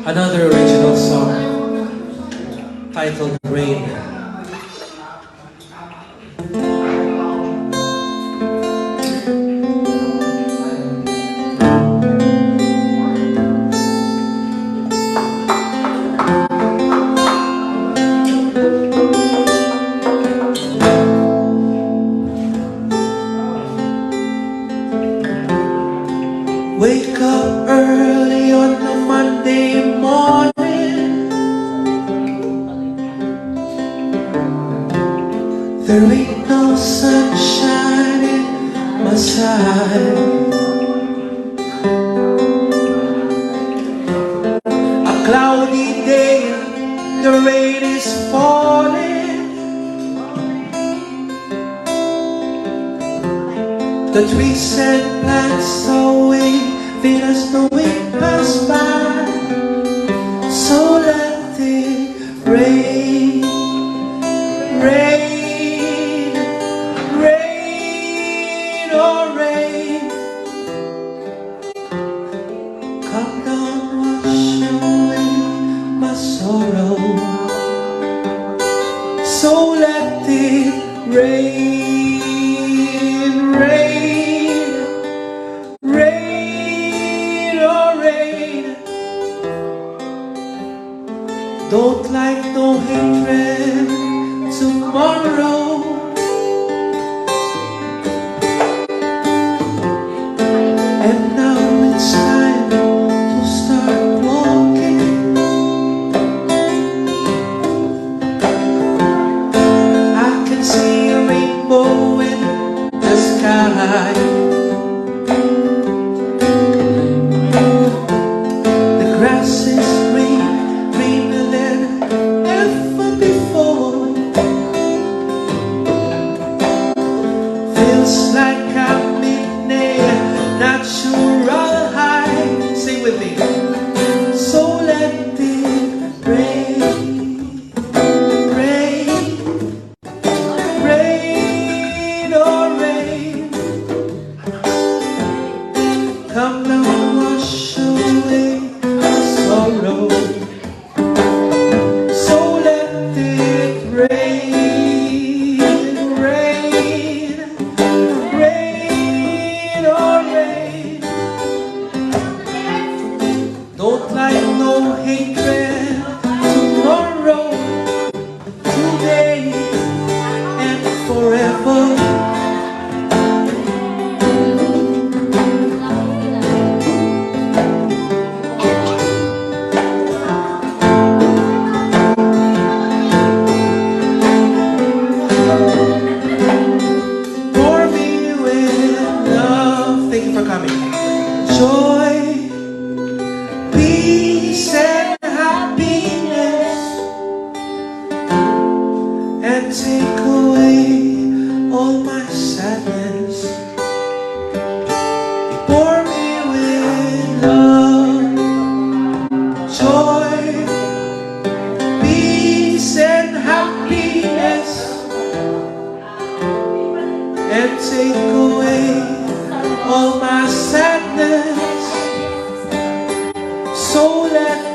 Another original song titled Rain. Wake up early on a Monday morning. There ain't no sunshine in my side. A cloudy day, the rain is falling. The trees and plants are waving as the wind passes by. So let it rain, rain, rain, oh rain. Come down, wash away my sorrow. So let it rain, rain, rain, oh rain. Don't like no hatred tomorrow. And now it's time to start walking. I can see a rainbow in the sky. The grass is green, greener than ever before. Feels like I'm in a natural high. Sing with me. So let it rain, rain, rain, oh rain. Come now, wash away my sorrow. So let it rain, rain, rain, oh rain. Don't like no hatred tomorrow, today and forever. For me with love, thank you for coming. Joy, peace and happiness, and take away all my sadness. Pour me with love, joy, peace and happiness, and take away all my sadness. So let